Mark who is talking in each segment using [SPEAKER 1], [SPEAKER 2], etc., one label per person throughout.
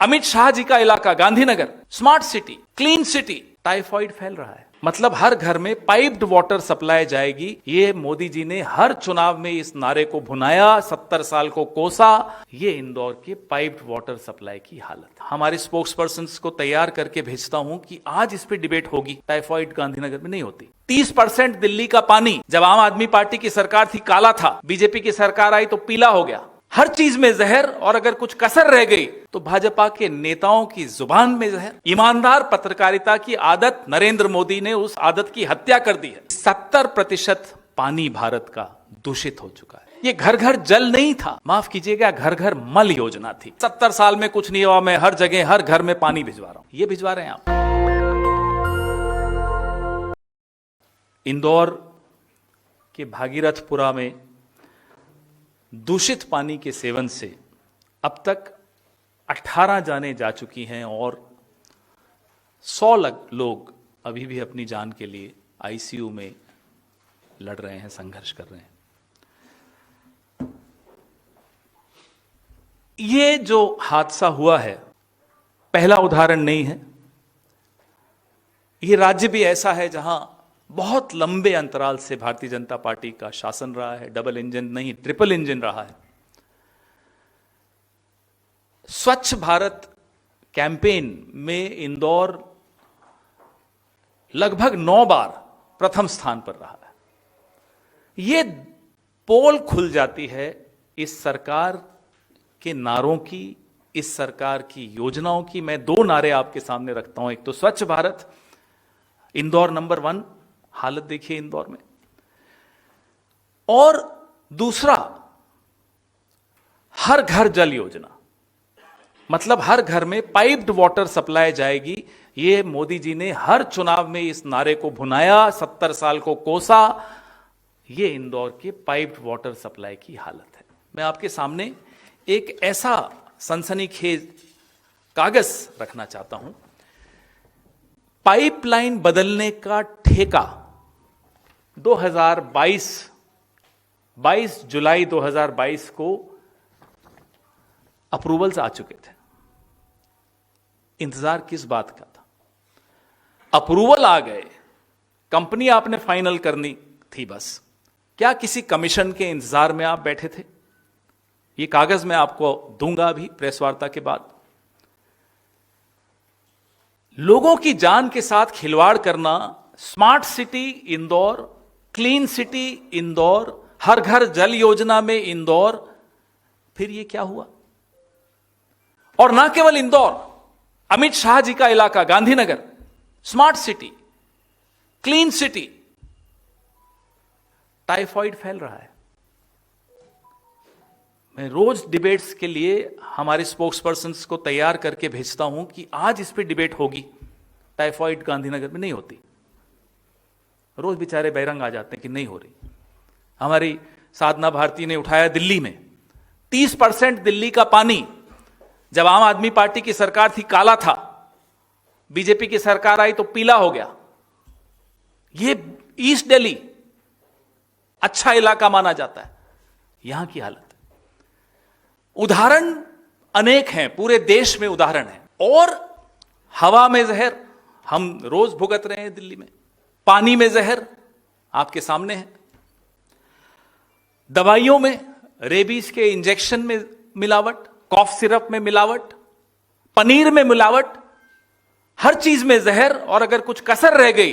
[SPEAKER 1] अमित शाह जी का इलाका Gandhinagar, smart city, clean city, typhoid फैल रहा है। मतलब हर घर में पाइप्ड वाटर सप्लाई जाएगी। ये मोदी जी ने हर चुनाव में इस नारे को भुनाया, 70 साल को कोसा। ये इंदौर के पाइप्ड वाटर सप्लाई की हालत। हमारे स्पोक्स पर्सन को तैयार करके भेजता हूं कि आज इस पे डिबेट होगी। टाइफॉइड गांधीनगर में नहीं होती। 30% दिल्ली का पानी जब आम आदमी पार्टी की सरकार थी काला था, बीजेपी की सरकार आई तो पीला हो गया। हर चीज में जहर, और अगर कुछ कसर रह गई तो भाजपा के नेताओं की जुबान में जहर। ईमानदार पत्रकारिता की आदत, नरेंद्र मोदी ने उस आदत की हत्या कर दी है। 70% पानी भारत का दूषित हो चुका है। ये घर घर जल नहीं था, माफ कीजिएगा, घर घर मल योजना थी। 70 साल में कुछ नहीं हुआ, मैं हर जगह हर घर में पानी भिजवा रहा हूं। ये भिजवा रहे हैं आप। इंदौर के भागीरथपुरा में दूषित पानी के सेवन से अब तक 18 जानें जा चुकी हैं और 100 लोग अभी भी अपनी जान के लिए आईसीयू में लड़ रहे हैं, संघर्ष कर रहे हैं। ये जो हादसा हुआ है पहला उदाहरण नहीं है। ये राज्य भी ऐसा है जहां बहुत लंबे अंतराल से भारतीय जनता पार्टी का शासन रहा है। डबल इंजन नहीं, ट्रिपल इंजन रहा है। स्वच्छ भारत कैंपेन में इंदौर लगभग 9 बार प्रथम स्थान पर रहा है। यह पोल खुल जाती है इस सरकार के नारों की, इस सरकार की योजनाओं की। मैं 2 नारे आपके सामने रखता हूं। एक तो स्वच्छ भारत, इंदौर नंबर 1, हालत देखिए इंदौर में। और दूसरा, हर घर जल योजना। मतलब हर घर में पाइप्ड वाटर सप्लाई जाएगी। ये मोदी जी ने हर चुनाव में इस नारे को भुनाया, 70 साल को कोसा। ये इंदौर के पाइप्ड वाटर सप्लाई की हालत है। मैं आपके सामने एक ऐसा सनसनीखेज कागज रखना चाहता हूं। पाइपलाइन बदलने का ठेका 22 जुलाई 2022 को अप्रूवल्स आ चुके थे। इंतजार किस बात का था? अप्रूवल आ गए, कंपनी आपने फाइनल करनी थी बस। क्या किसी कमीशन के इंतजार में आप बैठे थे? ये कागज मैं आपको दूंगा अभी प्रेस वार्ता के बाद। लोगों की जान के साथ खिलवाड़ करना। Smart city Indore, clean city Indore, हर घर जल योजना में इंदौर। फिर ये क्या हुआ? और ना केवल इंदौर, अमित शाह जी का इलाका Gandhinagar, smart city, clean city, typhoid फैल रहा है। मैं रोज डिबेट्स के लिए हमारे स्पोक्स पर्सन को तैयार करके भेजता हूं कि आज इस पे डिबेट होगी। टाइफॉइड गांधीनगर में नहीं होती। रोज बेचारे बैरंग आ जाते हैं कि नहीं हो रही। हमारी साधना भारती ने उठाया दिल्ली में 30% दिल्ली का पानी जब आम आदमी पार्टी की सरकार थी काला था, बीजेपी की सरकार आई तो पीला हो गया। ये ईस्ट दिल्ली अच्छा इलाका माना जाता है, यहां की हालत। उदाहरण अनेक हैं, पूरे देश में उदाहरण है। और हवा में जहर हम रोज भुगत रहे हैं दिल्ली में। पानी में जहर आपके सामने है। दवाइयों में, रेबीज के इंजेक्शन में मिलावट, कॉफ सिरप में मिलावट, पनीर में मिलावट, हर चीज में जहर। और अगर कुछ कसर रह गई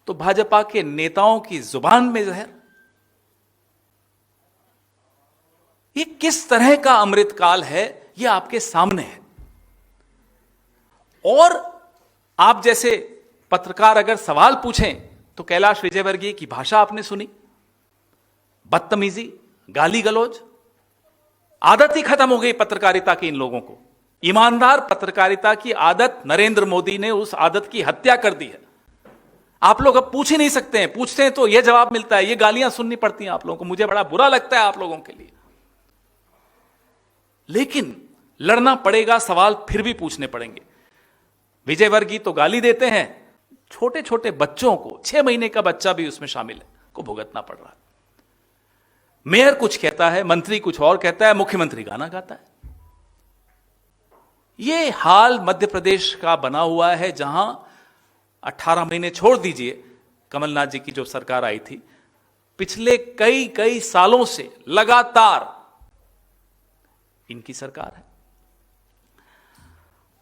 [SPEAKER 1] तो भाजपा के नेताओं की जुबान में जहर। ये किस तरह का अमृतकाल है, ये आपके सामने है। और आप जैसे पत्रकार अगर सवाल पूछें तो कैलाश विजयवर्गीय की भाषा आपने सुनी, बदतमीजी, गाली गलौज। आदत ही खत्म हो गई पत्रकारिता की इन लोगों को। ईमानदार पत्रकारिता की आदत, नरेंद्र मोदी ने उस आदत की हत्या कर दी है। आप लोग अब पूछ ही नहीं सकते हैं, पूछते हैं तो यह जवाब मिलता है, ये गालियां सुननी पड़ती हैं आप लोगों को। मुझे बड़ा बुरा लगता है आप लोगों के लिए, लेकिन लड़ना पड़ेगा, सवाल फिर भी पूछने पड़ेंगे। विजयवर्गीय तो गाली देते हैं, छोटे छोटे बच्चों को, 6 महीने का बच्चा भी उसमें शामिल है, को भुगतना पड़ रहा है। मेयर कुछ कहता है, मंत्री कुछ और कहता है, मुख्यमंत्री गाना गाता है। ये हाल मध्य प्रदेश का बना हुआ है, जहां 18 महीने छोड़ दीजिए, कमलनाथ जी की जो सरकार आई थी, पिछले कई कई सालों से लगातार इनकी सरकार है।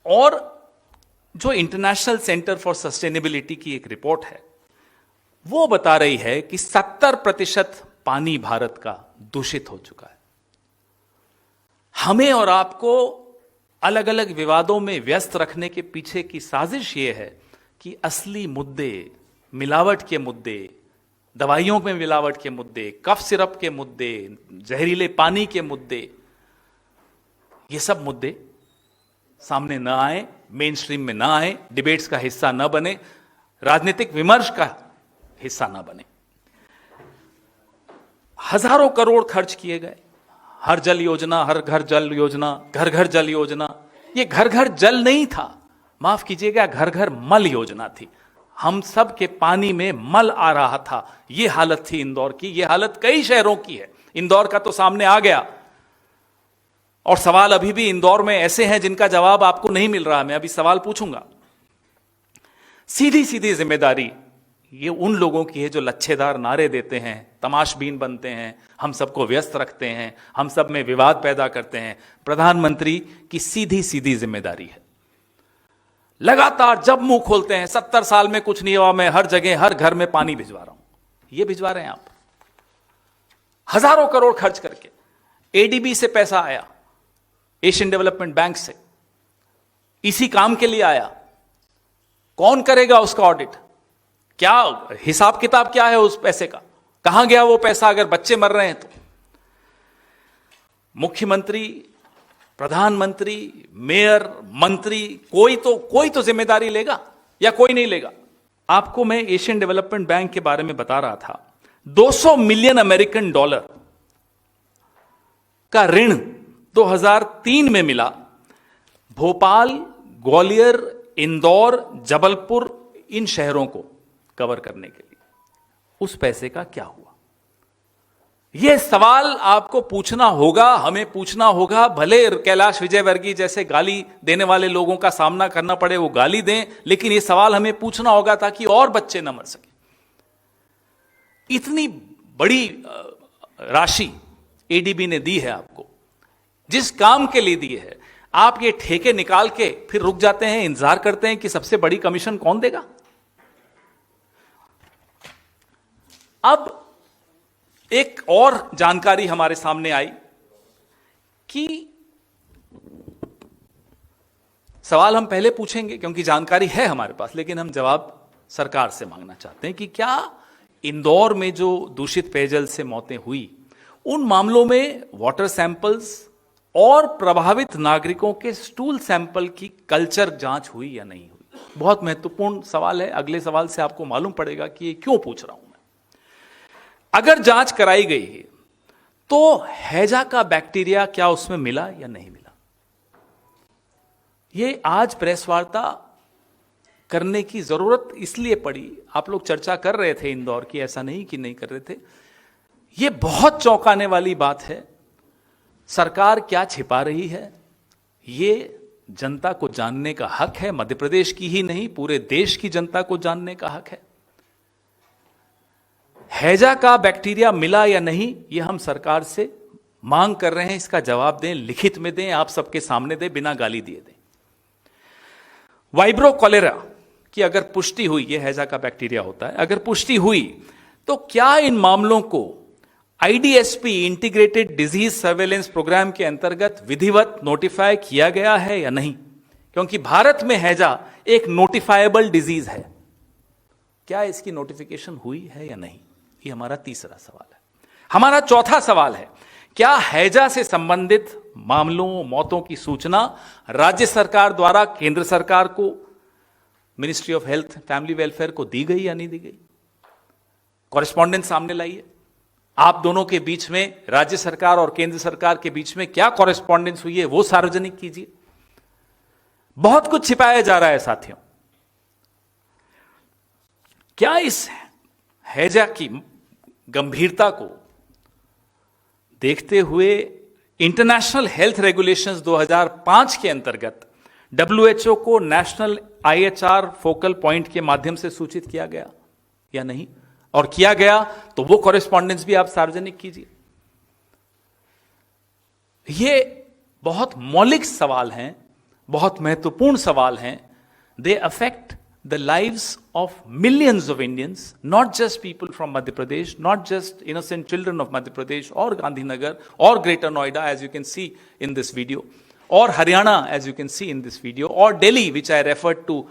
[SPEAKER 1] और जो इंटरनेशनल सेंटर फॉर सस्टेनेबिलिटी की एक रिपोर्ट है, वो बता रही है कि 70% पानी भारत का दूषित हो चुका है। हमें और आपको अलग अलग विवादों में व्यस्त रखने के पीछे की साजिश यह है कि असली मुद्दे, मिलावट के मुद्दे, दवाइयों में मिलावट के मुद्दे, कफ सिरप के मुद्दे, जहरीले पानी के मुद्दे, ये सब मुद्दे सामने न आए, मेन स्ट्रीम में न आए, डिबेट्स का हिस्सा न बने, राजनीतिक विमर्श का हिस्सा न बने। हजारों करोड़ खर्च किए गए, हर जल योजना, हर घर जल योजना, घर घर जल योजना। ये घर घर जल नहीं था, माफ कीजिएगा, घर घर मल योजना थी। हम सब के पानी में मल आ रहा था। ये हालत थी इंदौर की, ये हालत कई शहरों की है। इंदौर का तो सामने आ गया, और सवाल अभी भी इंदौर में ऐसे हैं जिनका जवाब आपको नहीं मिल रहा। मैं अभी सवाल पूछूंगा। सीधी सीधी जिम्मेदारी ये उन लोगों की है जो लच्छेदार नारे देते हैं, तमाशबीन बनते हैं, हम सबको व्यस्त रखते हैं, हम सब में विवाद पैदा करते हैं। प्रधानमंत्री की सीधी सीधी जिम्मेदारी है। लगातार जब मुंह खोलते हैं, 70 साल में कुछ नहीं हुआ, मैं हर जगह हर घर में पानी भिजवा रहा हूं। ये भिजवा रहे हैं आप, हजारों करोड़ खर्च करके। एडीबी से पैसा आया, एशियन डेवलपमेंट बैंक से, इसी काम के लिए आया। कौन करेगा उसका ऑडिट? क्या हिसाब किताब क्या है उस पैसे का? कहां गया वो पैसा अगर बच्चे मर रहे हैं तो? मुख्यमंत्री, प्रधानमंत्री, मेयर, मंत्री, कोई तो जिम्मेदारी लेगा या कोई नहीं लेगा? आपको मैं एशियन डेवलपमेंट बैंक के बारे में बता रहा था। 200 मिलियन अमेरिकन डॉलर का ऋण 2003 में मिला भोपाल, ग्वालियर, इंदौर, जबलपुर, इन शहरों को कवर करने के लिए। उस पैसे का क्या हुआ? यह सवाल आपको पूछना होगा, हमें पूछना होगा। भले कैलाश विजयवर्गीय जैसे गाली देने वाले लोगों का सामना करना पड़े, वो गाली दें, लेकिन यह सवाल हमें पूछना होगा ताकि और बच्चे न मर सके। इतनी बड़ी राशि एडीबी ने दी है आपको, जिस काम के लिए दी है। आप ये ठेके निकाल के फिर रुक जाते हैं, इंतजार करते हैं कि सबसे बड़ी कमीशन कौन देगा। अब एक और जानकारी हमारे सामने आई कि सवाल हम पहले पूछेंगे क्योंकि जानकारी है हमारे पास, लेकिन हम जवाब सरकार से मांगना चाहते हैं कि क्या इंदौर में जो दूषित पेयजल से मौतें हुई, उन मामलों में वाटर सैंपल्स और प्रभावित नागरिकों के स्टूल सैंपल की कल्चर जांच हुई या नहीं हुई? बहुत महत्वपूर्ण सवाल है। अगले सवाल से आपको मालूम पड़ेगा कि ये क्यों पूछ रहा हूं मैं। अगर जांच कराई गई है तो हैजा का बैक्टीरिया क्या उसमें मिला या नहीं मिला? ये आज प्रेस वार्ता करने की जरूरत इसलिए पड़ी, आप लोग चर्चा कर रहे थे इंदौर की, ऐसा नहीं कि नहीं कर रहे थे। ये बहुत चौंकाने वाली बात है। सरकार क्या छिपा रही है, ये जनता को जानने का हक है। मध्य प्रदेश की ही नहीं, पूरे देश की जनता को जानने का हक है। हैजा का बैक्टीरिया मिला या नहीं, ये हम सरकार से मांग कर रहे हैं। इसका जवाब दें, लिखित में दें, आप सबके सामने दें, बिना गाली दिए दें। वाइब्रो कॉलेरा की अगर पुष्टि हुई, ये हैजा का बैक्टीरिया होता है, अगर पुष्टि हुई तो क्या इन मामलों को IDSP, integrated disease surveillance programme के अंतर्गत विधिवत नोटिफाई किया गया है या नहीं? क्योंकि भारत में हैजा एक नोटिफाइबल डिजीज है। क्या इसकी नोटिफिकेशन हुई है या नहीं? ये हमारा तीसरा सवाल है। हमारा चौथा सवाल है, क्या हैजा से संबंधित मामलों, मौतों की सूचना राज्य सरकार द्वारा केंद्र सरकार को, ministry of health family welfare को दी गई या नहीं दी गई? कॉरेस्पॉन्डेंस सामने लाइए। आप दोनों के बीच में, राज्य सरकार और केंद्र सरकार के बीच में क्या कॉरेस्पॉन्डेंस हुई है, वो सार्वजनिक कीजिए। बहुत कुछ छिपाया जा रहा है साथियों। क्या इस हैजा की गंभीरता को देखते हुए इंटरनेशनल हेल्थ रेगुलेशंस 2005 के अंतर्गत WHO को नेशनल IHR फोकल पॉइंट के माध्यम से सूचित किया गया या नहीं? और किया गया तो वो कॉरेस्पॉन्डेंस भी आप सार्वजनिक कीजिए। ये बहुत मौलिक सवाल हैं, बहुत महत्वपूर्ण सवाल हैं। They affect the lives of millions of Indians, not just people from Madhya Pradesh, not just innocent children of Madhya Pradesh or Gandhinagar or Greater Noida, as you can see in this video, or Haryana, as you can see in this video, or Delhi, which I referred to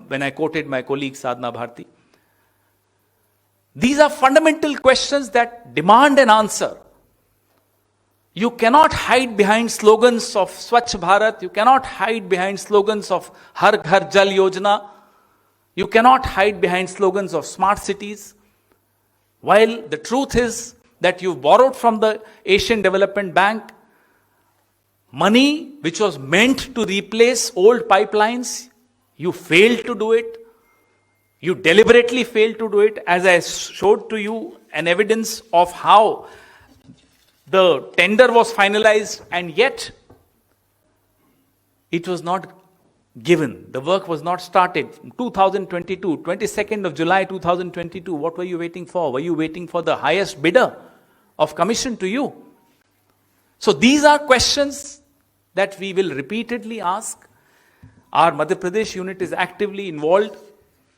[SPEAKER 1] when I quoted my colleague Sadhna Bharti. These are fundamental questions that demand an answer. You cannot hide behind slogans of Swachh Bharat, you cannot hide behind slogans of Har Ghar Jal Yojana, you cannot hide behind slogans of smart cities, while the truth is that you've borrowed from the Asian Development Bank money which was meant to replace old pipelines. You failed to do it. You deliberately failed to do it, as I showed to you an evidence of how the tender was finalized and yet it was not given. The work was not started. 2022, 22nd of July 2022, what were you waiting for? Were you waiting for the highest bidder of commission to you? So these are questions that we will repeatedly ask. Our Madhya Pradesh unit is actively involved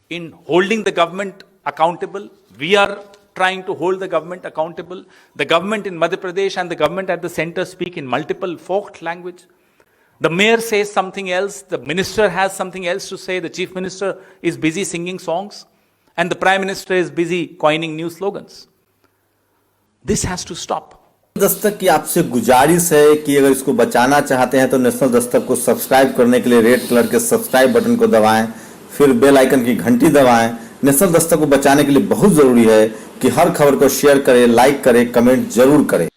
[SPEAKER 1] in holding the government accountable. We are trying to hold the government accountable. The government in Madhya Pradesh and the government at the center speak in multiple forked language. The mayor says something else, the minister has something else to say, the chief minister is busy singing songs, and the prime minister is busy coining new slogans. This has to stop.
[SPEAKER 2] Dastak की आपसे गुजारिश है कि अगर इसको बचाना चाहते हैं तो नेशनल दस्तक को सब्सक्राइब करने के लिए रेड कलर के सब्सक्राइब बटन को दबाएं, फिर बेल आइकन की घंटी दबाएं। नेशनल दस्तक को बचाने के लिए बहुत जरूरी है कि हर खबर को शेयर करें, लाइक करें, कमेंट जरूर करें।